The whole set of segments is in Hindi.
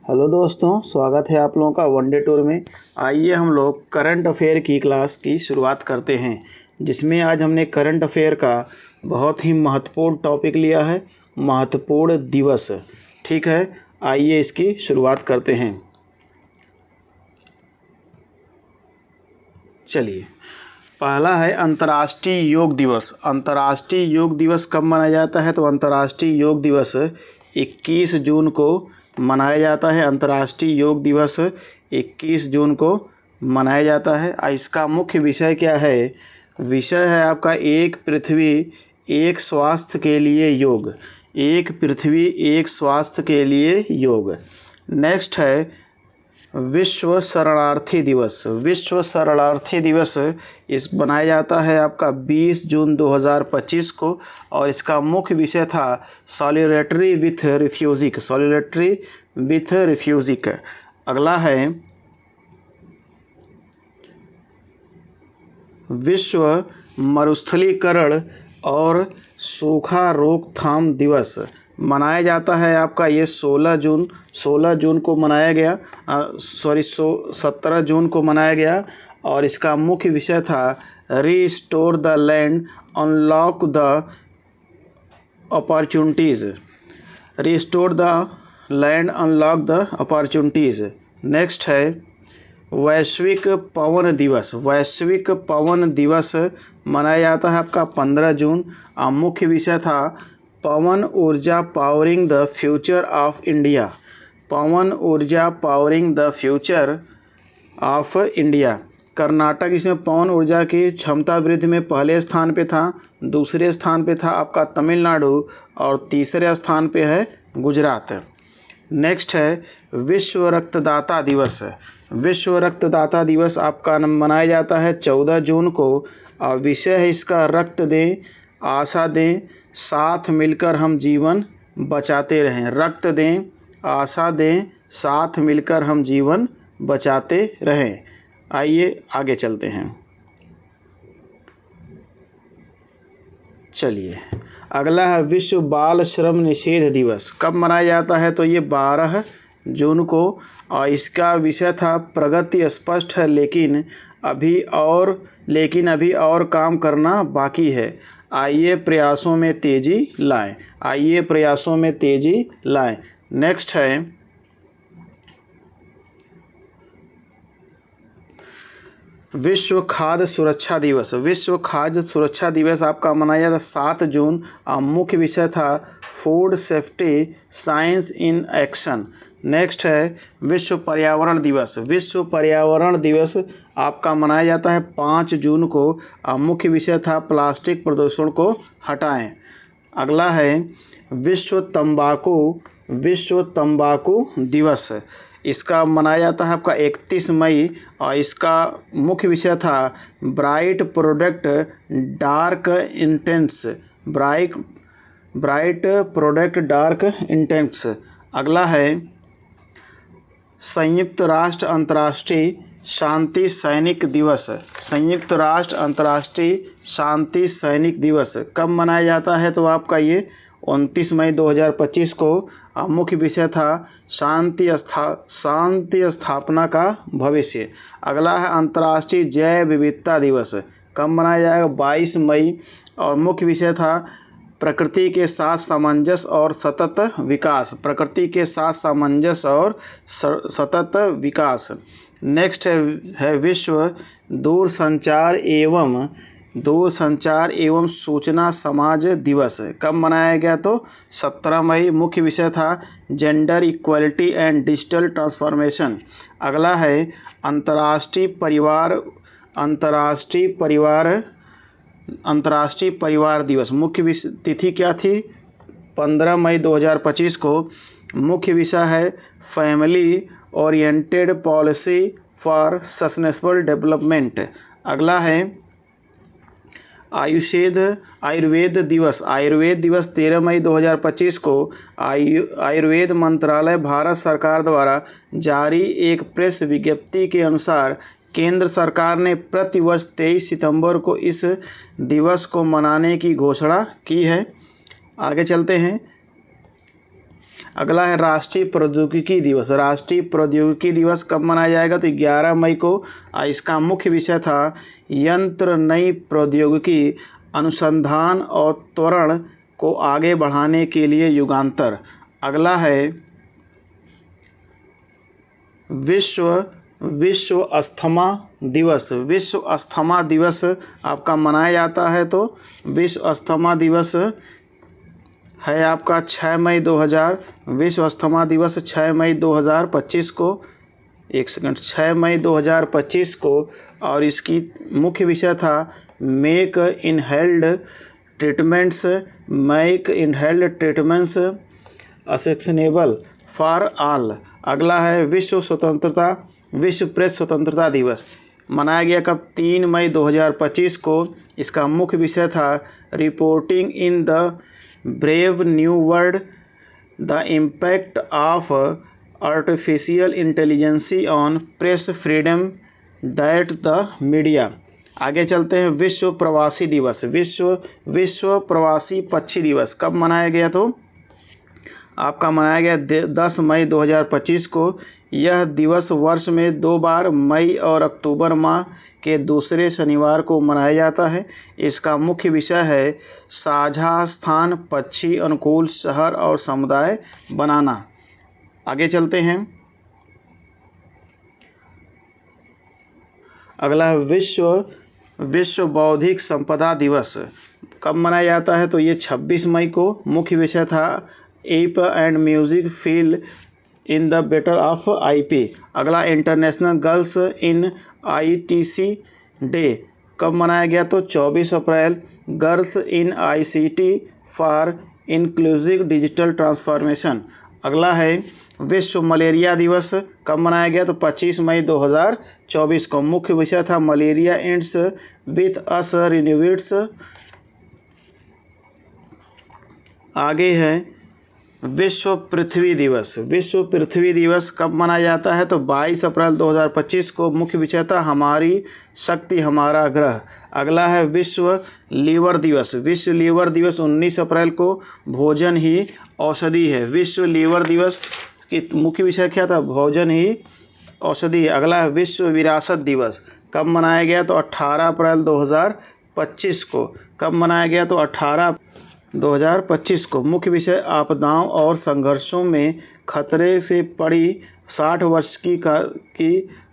हेलो दोस्तों, स्वागत है आप लोगों का वनडे टूर में। आइए हम लोग करंट अफेयर की क्लास की शुरुआत करते हैं, जिसमें आज हमने करंट अफेयर का बहुत ही महत्वपूर्ण टॉपिक लिया है, महत्वपूर्ण दिवस। ठीक है, आइए इसकी शुरुआत करते हैं। चलिए, पहला है अंतर्राष्ट्रीय योग दिवस। अंतर्राष्ट्रीय योग दिवस कब मनाया जाता है? तो अंतर्राष्ट्रीय योग दिवस 21 जून को मनाया जाता है। अंतर्राष्ट्रीय योग दिवस 21 जून को मनाया जाता है। इसका मुख्य विषय क्या है? विषय है आपका एक पृथ्वी एक स्वास्थ्य के लिए योग। एक पृथ्वी एक स्वास्थ्य के लिए योग। नेक्स्ट है विश्व शरणार्थी दिवस। विश्व शरणार्थी दिवस इस मनाया जाता है आपका 20 जून 2025 को, और इसका मुख्य विषय था solidarity with refugee. Solidarity with refugee. अगला है विश्व मरुस्थलीकरण और सूखा रोकथाम दिवस मनाया जाता है आपका ये 16 जून को मनाया गया। 17 जून को मनाया गया, और इसका मुख्य विषय था restore the land, unlock the opportunities. Restore the land, unlock the opportunities. Next है वैश्विक पवन दिवस। वैश्विक पवन दिवस मनाया जाता है आपका 15 जून। मुख्य विषय था पवन ऊर्जा powering the future of India. पवन ऊर्जा powering the future of India. Karnataka इसमें पवन ऊर्जा की क्षमता वृद्धि में पहले स्थान पे था। दूसरे स्थान पे था आपका तमिलनाडु, और तीसरे स्थान पे है गुजरात। नेक्स्ट है विश्व रक्तदाता दिवस। विश्व रक्तदाता दिवस आपका मनाया जाता है 14 जून को, और विषय है इसका रक्त दें, आशा दें, साथ मिलकर हम जीवन बचाते रहें। रक्त दें, आशा दें, साथ मिलकर हम जीवन बचाते रहें। आइए आगे चलते हैं। चलिए, अगला है विश्व बाल श्रम निषेध दिवस। कब मनाया जाता है? तो ये 12 जून को, और इसका विषय था प्रगति स्पष्ट है, लेकिन अभी और काम करना बाकी है। आइए प्रयासों में तेजी लाएं। आइए प्रयासों में तेजी लाएं। नेक्स्ट है विश्व खाद्य सुरक्षा दिवस। विश्व खाद्य सुरक्षा दिवस आपका मनाया था 7 जून। मुख्य विषय था food safety science in action. Next है विश्व पर्यावरण दिवस। विश्व पर्यावरण दिवस आपका मनाया जाता है 5 जून को। मुख्य विषय था प्लास्टिक प्रदूषण को हटाएं। अगला है विश्व तंबाकू दिवस। इसका मनाया जाता है आपका 31 मई, और इसका मुख्य विषय था bright product dark intense. Bright product dark intense. अगला है संयुक्त राष्ट्र अंतर्राष्ट्रीय शांति सैनिक दिवस। संयुक्त राष्ट्र अंतर्राष्ट्रीय शांति सैनिक दिवस कब मनाया जाता है? तो आपका ये 29 मई 2025 को। मुख्य विषय था शांति स्थापना का भविष्य। अगला है अंतर्राष्ट्रीय जैव विविधता दिवस। कब मनाया जाएगा? 22 मई, और मुख्य विषय था प्रकृति के साथ सामंजस्य और सतत विकास। प्रकृति के साथ सामंजस्य और सतत विकास। नेक्स्ट है विश्व दूरसंचार एवं सूचना समाज दिवस। कब मनाया गया? तो 17 मई। मुख्य विषय था gender equality and digital transformation. अगला है अंतर्राष्ट्रीय परिवार दिवस। मुख्य तिथि क्या थी? 15 मई 2025 को। मुख्य विषय है family oriented policy for sustainable development. अगला है आयुर्वेद दिवस। आयुर्वेद दिवस 13 मई 2025 को। आयुर्वेद मंत्रालय भारत सरकार द्वारा जारी एक प्रेस विज्ञप्ति के अनुसार केंद्र सरकार ने प्रतिवर्ष 23 सितंबर को इस दिवस को मनाने की घोषणा की है। आगे चलते हैं। अगला है राष्ट्रीय प्रौद्योगिकी दिवस। राष्ट्रीय प्रौद्योगिकी दिवस कब मनाया जाएगा? तो 11 मई को। इसका मुख्य विषय था यंत्र नई प्रौद्योगिकी अनुसंधान और त्वरण को आगे बढ़ाने के लिए युगांतर। अगला है विश्व अस्थमा दिवस। विश्व अस्थमा दिवस आपका मनाया जाता है, तो विश्व अस्थमा दिवस है आपका 6 मई 2000। विश्व अस्थमा दिवस 6 मई 2025 को, 6 मई 2025 को। और इसकी मुख्य विषय था make inhaled treatments accessible for all. अगला है विश्व प्रेस स्वतंत्रता दिवस मनाया गया कब? 3 मई 2025 को। इसका मुख्य विषय था reporting in the brave new world the impact of artificial intelligence on press freedom that the media. आगे चलते हैं विश्व प्रवासी दिवस। विश्व प्रवासी पक्षी दिवस कब मनाया गया? तो आपका मनाया गया 10 मई 2025 को। यह दिवस वर्ष में 2 बार मई और अक्टूबर माह के दूसरे शनिवार को मनाया जाता है। इसका मुख्य विषय है साझा स्थान, पक्षी अनुकूल शहर और समुदाय बनाना। आगे चलते हैं। अगला है विश्व बौद्धिक संपदा दिवस कब मनाया जाता है? तो ये 26 मई को। मुख्य विषय था IP and music feel in the battle of IP. अगला international girls in ITC day कब मनाया गया? तो 24 अप्रैल। Girls in ICT for inclusive digital transformation. अगला है विश्व मलेरिया दिवस कब मनाया गया? तो 25 मई 2024 को। मुख्य विषय था मलेरिया एंड्स विथ अस रिन्यूइट्स। आगे है विश्व पृथ्वी दिवस। विश्व पृथ्वी दिवस कब मनाया जाता है? तो 22 अप्रैल 2025 को। मुख्य विषय था हमारी शक्ति हमारा ग्रह। अगला है विश्व लीवर दिवस। विश्व लीवर दिवस 19 अप्रैल को। भोजन ही औषधि है। विश्व लीवर दिवस की मुख्य विषय क्या था? भोजन ही औषधि। अगला है विश्व विरासत दिवस कब मनाया गया? तो 18 अप्रैल 2025 को। कब मनाया गया? तो 18 2025 को। मुख्य विषय आपदाओं और संघर्षों में खतरे से पड़ी 60 वर्ष की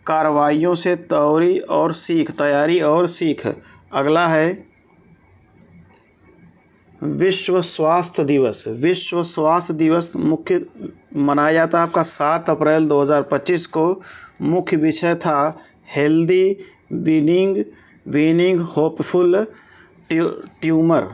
कार्रवाइयों से तैयारी और सीख। अगला है विश्व स्वास्थ्य दिवस। विश्व स्वास्थ्य दिवस मुख्य मनाया जाता है आपका 7 अप्रैल 2025 को। मुख्य विषय था हेल्दी बीइंग होपफुल ट्यूमर।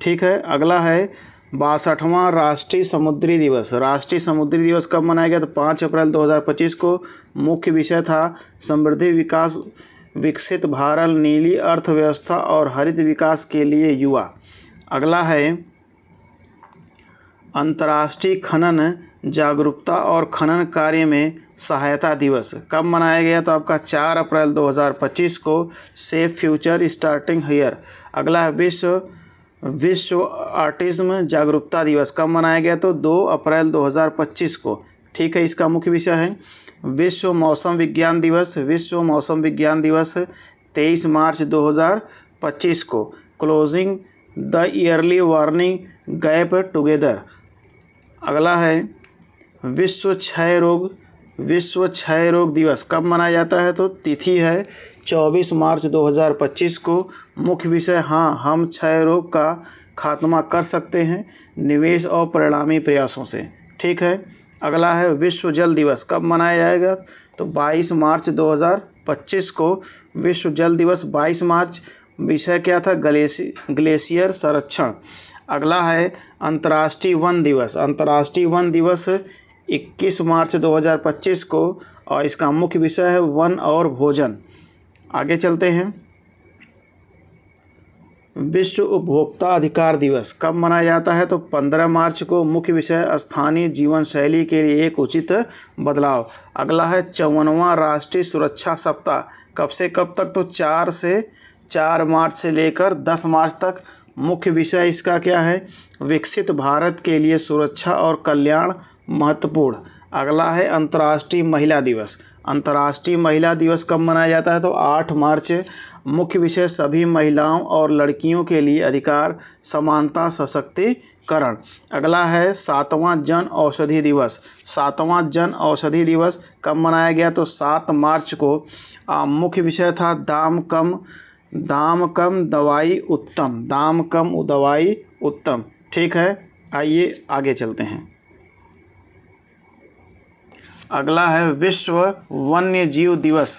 ठीक है। अगला है 62वां राष्ट्रीय समुद्री दिवस। राष्ट्रीय समुद्री दिवस कब मनाया गया? तो 5 अप्रैल 2025 को। मुख्य विषय था समृद्धि विकास, विकसित भारत, नीली अर्थव्यवस्था और हरित विकास के लिए युवा। अगला है अंतर्राष्ट्रीय खनन जागरूकता और खनन कार्य में सहायता दिवस कब मनाया गया? तो आपका 4 अप्रैल 2025 को। Safe future starting here. अगला है विश्व ऑटिज्म जागरूकता दिवस कब मनाया गया? तो 2 अप्रैल 2025 को। ठीक है। इसका मुख्य विषय है विश्व मौसम विज्ञान दिवस। विश्व मौसम विज्ञान दिवस 23 मार्च 2025 को। Closing the yearly warning gap together. अगला है विश्व क्षय रोग दिवस कब मनाया जाता है? तो तिथि है 24 मार्च 2025 को। मुख्य विषय हाँ, हम क्षय रोग का खात्मा कर सकते हैं निवेश और परिणामी प्रयासों से। ठीक है। अगला है विश्व जल दिवस कब मनाया जाएगा? तो 22 मार्च 2025 को। विश्व जल दिवस 22 मार्च। विषय क्या था? ग्लेशियर संरक्षण। अगला है अंतर्राष्ट्रीय वन दिवस। अंतर्राष्ट्रीय वन दिवस 21 मार्च 2025 को और इसका मुख्य विषय है वन और भोजन। आगे चलते हैं। विश्व उपभोक्ता अधिकार दिवस कब मनाया जाता है? तो 15 मार्च को। मुख्य विषय स्थानीय जीवन शैली के लिए एक उचित बदलाव। अगला है 54वां राष्ट्रीय सुरक्षा सप्ताह कब से कब तक? तो 4 मार्च से लेकर 10 मार्च तक मुख्य विषय इसका क्या है? विकसित भारत के लिए सुरक्षा और कल्याण महत्वपूर्ण। अगला है अंतर्राष्ट्रीय महिला दिवस। अंतर्राष्ट्रीय महिला दिवस कब मनाया जाता है? तो 8 मार्च। मुख्य विषय सभी महिलाओं और लड़कियों के लिए अधिकार, समानता, सशक्तिकरण। अगला है 7वां जन औषधि दिवस। 7वां जन औषधि दिवस कब मनाया गया? तो 7 मार्च को। मुख्य विषय था दाम कम दवाई उत्तम। दाम कम दवाई उत्तम। ठीक है, आइए आगे चलते हैं। अगला है विश्व वन्य जीव दिवस।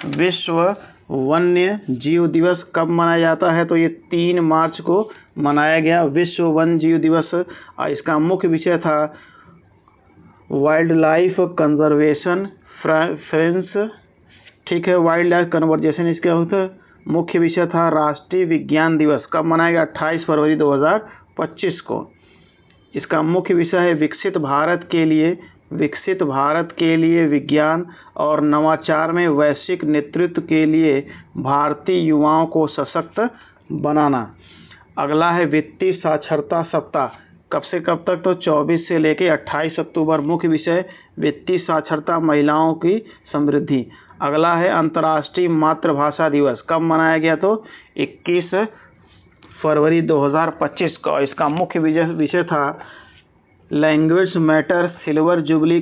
विश्व वन्य जीव दिवस कब मनाया जाता है? तो ये 3 मार्च को मनाया गया विश्व वन्य जीव दिवस। इसका मुख्य विषय था वाइल्ड लाइफ कंजर्वेशन फ्रेंड्स। ठीक है, वाइल्ड लाइफ कन्वर्जेशन इसका होता। मुख्य विषय था राष्ट्रीय विज्ञान दिवस। कब मनाया गया? 28 फरवरी 2025 को। इसका मुख्य विषय है विकसित भारत के लिए विज्ञान और नवाचार में वैश्विक नेतृत्व के लिए भारतीय युवाओं को सशक्त बनाना। अगला है वित्तीय साक्षरता सप्ताह। कब से कब तक? तो 24 से लेकर 28 अक्टूबर। मुख्य विषय वित्तीय साक्षरता, महिलाओं की समृद्धि। अगला है अंतर्राष्ट्रीय मातृभाषा दिवस। कब मनाया गया? तो 21 फरवरी 2025 को। इसका मुख्य विषय था language matter silver jubilee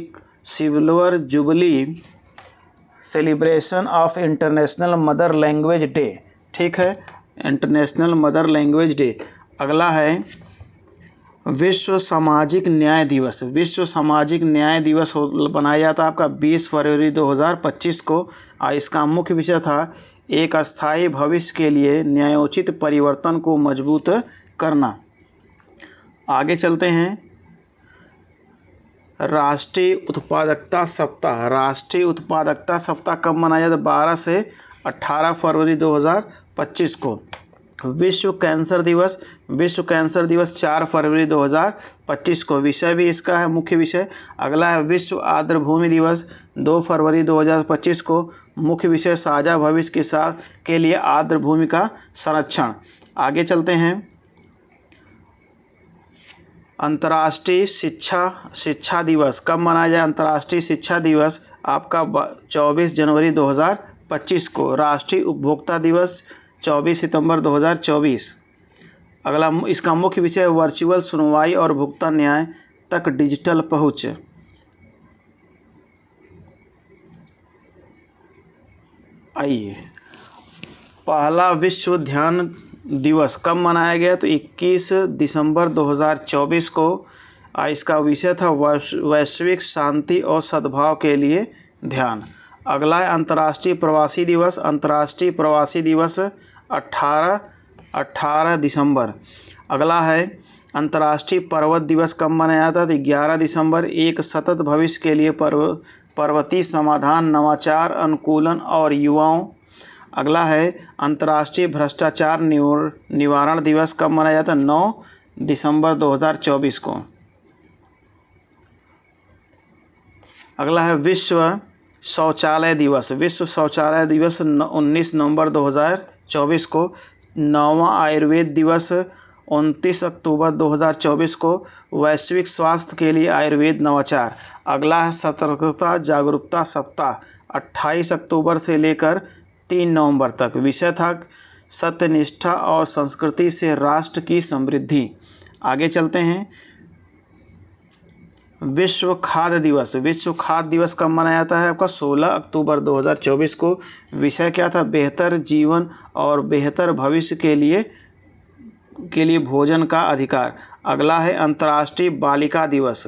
celebration of international mother language day. ठीक है, इंटरनेशनल मदर लैंग्वेज डे। अगला है विश्व सामाजिक न्याय दिवस। विश्व सामाजिक न्याय दिवस बनाया जाता है आपका 20 फरवरी 2025 को। इसका मुख्य विषय था एक अस्थायी भविष्य के लिए न्यायोचित परिवर्तन को मजबूत करना। आगे चलते हैं। राष्ट्रीय उत्पादकता सप्ताह। राष्ट्रीय उत्पादकता सप्ताह कब मनाया जाता है? 12 से 18 फरवरी 2025 को। विश्व कैंसर दिवस। विश्व कैंसर दिवस 4 फरवरी 2025 को। विषय भी इसका है मुख्य विषय। अगला है विश्व आर्द्रभूमि दिवस 2 फरवरी 2025 को। मुख्य विषय साझा भविष्य के लिए आर्द्रभूमि का संरक्षण। आगे चलते हैं। अंतर्राष्ट्रीय शिक्षा दिवस कब मनाया जाए? अंतर्राष्ट्रीय शिक्षा दिवस आपका 24 जनवरी 2025 को। राष्ट्रीय उपभोक्ता दिवस 24 सितंबर 2024। अगला इसका मुख्य विषय वर्चुअल सुनवाई और भुगतान न्याय तक डिजिटल पहुंच। आइए, पहला विश्व ध्यान दिवस कब मनाया गया? तो 21 दिसंबर 2024 को। इसका विषय था वैश्विक शांति और सद्भाव के लिए ध्यान। अगला है अंतर्राष्ट्रीय प्रवासी दिवस। अंतर्राष्ट्रीय प्रवासी दिवस 18 दिसंबर। अगला है अंतर्राष्ट्रीय पर्वत दिवस कब मनाया जाता है? 11 दिसंबर। एक सतत भविष्य के लिए पर्वतीय समाधान, नवाचार, अनुकूलन और युवाओं। अगला है अंतर्राष्ट्रीय भ्रष्टाचार निवारण दिवस कब मनाया जाता है? 9 दिसंबर 2024 को। अगला है विश्व शौचालय दिवस। विश्व शौचालय दिवस 19 नवंबर 2024 को। 9वां आयुर्वेद दिवस 29 अक्टूबर 2024 को। वैश्विक स्वास्थ्य के लिए आयुर्वेद नवाचार। अगला है सतर्कता जागरूकता सप्ताह 28 अक्टूबर से लेकर 3 नवंबर तक। विषय था सत्यनिष्ठा और संस्कृति से राष्ट्र की समृद्धि। आगे चलते हैं। विश्व खाद्य दिवस। विश्व खाद्य दिवस कब मनाया जाता है? आपका 16 अक्टूबर 2024 को। विषय क्या था? बेहतर जीवन और बेहतर भविष्य के लिए भोजन का अधिकार। अगला है अंतर्राष्ट्रीय बालिका दिवस।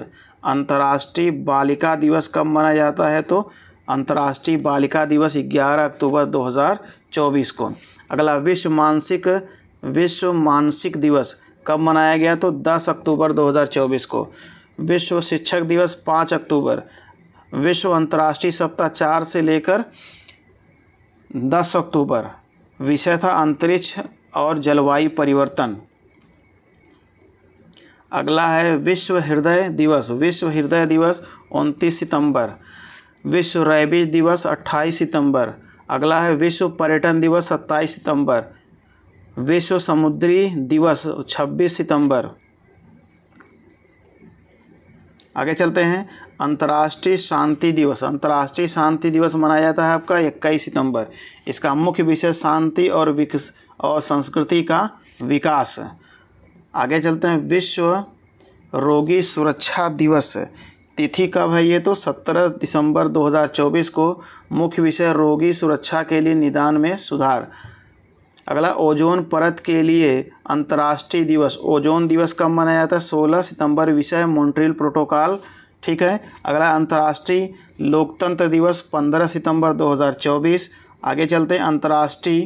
अंतर्राष्ट्रीय बालिका दिवस कब मनाया जाता है? तो अंतर्राष्ट्रीय बालिका दिवस 11 अक्टूबर 2024 को। अगला विश्व मानसिक दिवस कब मनाया गया? तो 10 अक्टूबर 2024 को। विश्व शिक्षक दिवस 5 अक्टूबर। विश्व अंतर्राष्ट्रीय सप्ताह 4 से लेकर 10 अक्टूबर। विषय था अंतरिक्ष और जलवायु परिवर्तन। अगला है विश्व हृदय दिवस। विश्व हृदय दिवस 29 सितंबर। विश्व रेबीज दिवस 28 सितंबर। अगला है विश्व पर्यटन दिवस 27 सितंबर। विश्व समुद्री दिवस 26 सितंबर। आगे चलते हैं, अंतर्राष्ट्रीय शांति दिवस। अंतर्राष्ट्रीय शांति दिवस मनाया जाता है आपका 21 सितंबर। इसका मुख्य विषय शांति और संस्कृति का विकास। आगे चलते हैं, विश्व रोगी सुरक्षा दिवस। तिथि कब है ये? तो 17 दिसंबर 2024 को। मुख्य विषय रोगी सुरक्षा के लिए निदान में सुधार। अगला, ओजोन परत के लिए अंतर्राष्ट्रीय दिवस। ओजोन दिवस कब मनाया जाता है? 16 सितंबर। विषय मॉन्ट्रियल प्रोटोकॉल। ठीक है। अगला, अंतर्राष्ट्रीय लोकतंत्र दिवस 15 सितंबर 2024। आगे चलते हैं, अंतर्राष्ट्रीय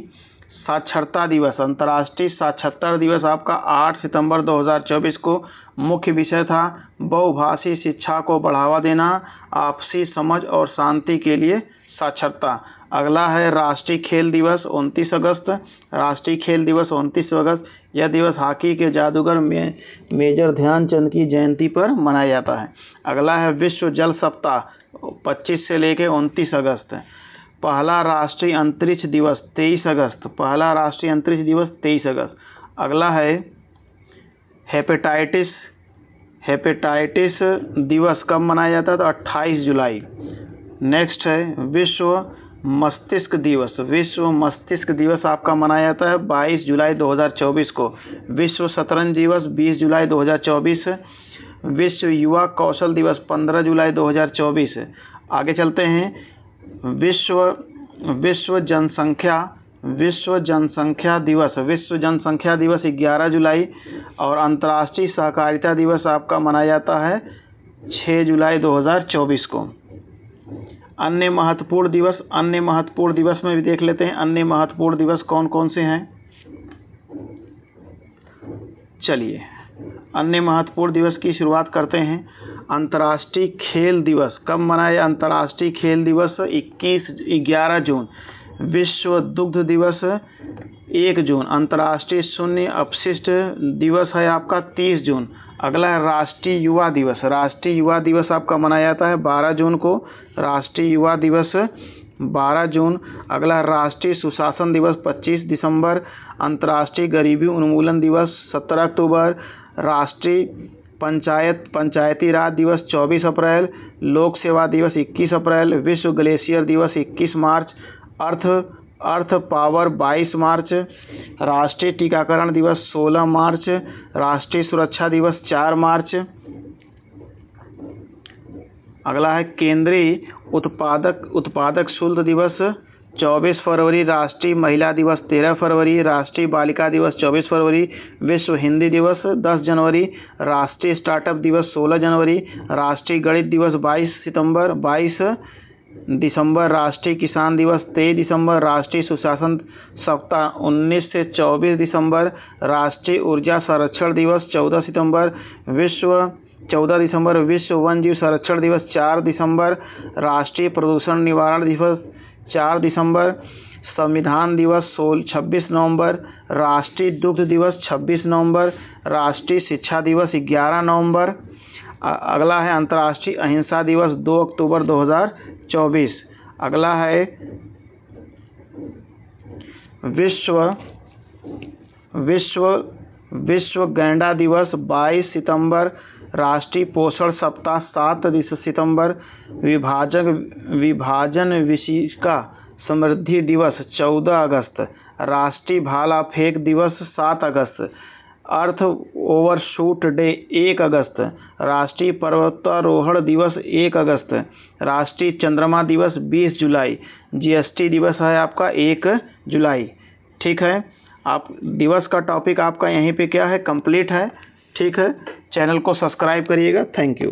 साक्षरता दिवस। अंतर्राष्ट्रीय साक्षरता दिवस आपका 8 सितंबर 2024 को। मुख्य विषय था बहुभाषी शिक्षा को बढ़ावा देना, आपसी समझ और शांति के लिए साक्षरता। अगला है राष्ट्रीय खेल दिवस 29 अगस्त। राष्ट्रीय खेल दिवस 29 अगस्त। यह दिवस हॉकी के जादूगर मेजर ध्यानचंद की जयंती पर मनाया जाता है। अगला है विश्व जल सप्ताह 25 से लेकर 29 अगस्त। पहला राष्ट्रीय अंतरिक्ष दिवस 23 अगस्त। पहला राष्ट्रीय अंतरिक्ष दिवस 23 अगस्त। अगला है हेपेटाइटिस दिवस कब मनाया जाता है? तो 28 जुलाई। नेक्स्ट है विश्व मस्तिष्क दिवस। विश्व मस्तिष्क दिवस आपका मनाया जाता है 22 जुलाई 2024 को। विश्व शतरंज दिवस 20 जुलाई 2024। विश्व युवा कौशल दिवस 15 जुलाई 2024। आगे चलते हैं, विश्व जनसंख्या दिवस। विश्व जनसंख्या दिवस 11 जुलाई। और अंतर्राष्ट्रीय सहकारिता दिवस आपका मनाया जाता है 6 जुलाई 2024 को। अन्य महत्वपूर्ण दिवस में भी देख लेते हैं, अन्य महत्वपूर्ण दिवस कौन कौन से हैं। चलिए, अन्य महत्वपूर्ण दिवस की शुरुआत करते हैं। अंतर्राष्ट्रीय खेल दिवस कब मनाया? अंतर्राष्ट्रीय खेल दिवस 11 जून। विश्व दुग्ध दिवस 1 जून। अंतर्राष्ट्रीय शून्य अपशिष्ट दिवस है आपका 30 जून। अगला है राष्ट्रीय युवा दिवस। राष्ट्रीय युवा दिवस आपका मनाया जाता है 12 जून को। राष्ट्रीय युवा दिवस 12 जून। अगला राष्ट्रीय सुशासन दिवस 25 दिसंबर। अंतर्राष्ट्रीय गरीबी उन्मूलन दिवस 17 अक्टूबर। राष्ट्रीय पंचायती राज दिवस 24 अप्रैल। लोक सेवा दिवस 21 अप्रैल। विश्व ग्लेशियर दिवस 21 मार्च। अर्थ पावर 22 मार्च। राष्ट्रीय टीकाकरण दिवस 16 मार्च। राष्ट्रीय सुरक्षा दिवस 4 मार्च। अगला है केंद्रीय उत्पादक शुल्क दिवस 24 फरवरी। राष्ट्रीय महिला दिवस 13 फरवरी। राष्ट्रीय बालिका दिवस 24 फरवरी। विश्व हिंदी दिवस 10 जनवरी। राष्ट्रीय स्टार्टअप दिवस 16 जनवरी। राष्ट्रीय गणित दिवस 22 दिसंबर। राष्ट्रीय किसान दिवस 23 दिसंबर। राष्ट्रीय सुशासन सप्ताह 19 से 24 दिसंबर। राष्ट्रीय ऊर्जा संरक्षण दिवस 14 दिसंबर। विश्व वन जीव संरक्षण दिवस 4 दिसंबर। राष्ट्रीय प्रदूषण निवारण दिवस 4 दिसंबर। संविधान दिवस 26 नवंबर। राष्ट्रीय दुग्ध दिवस 26 नवंबर। राष्ट्रीय शिक्षा दिवस 11 नवंबर। अगला है अंतर्राष्ट्रीय अहिंसा दिवस 2 अक्टूबर 2024। अगला है विश्व गैंडा दिवस 22 सितंबर। राष्ट्रीय पोषण सप्ताह 7 सितंबर। विभाजन विशिका समृद्धि दिवस 14 अगस्त। राष्ट्रीय भाला फेंक दिवस 7 अगस्त। अर्थ ओवरशूट डे 1 अगस्त। राष्ट्रीय पर्वतारोहण दिवस 1 अगस्त। राष्ट्रीय चंद्रमा दिवस 20 जुलाई। जीएसटी दिवस है आपका 1 जुलाई। ठीक है, आप दिवस का टॉपिक आपका यहीं पे क्या है, कंप्लीट है। ठीक है, चैनल को सब्सक्राइब करिएगा। Thank you.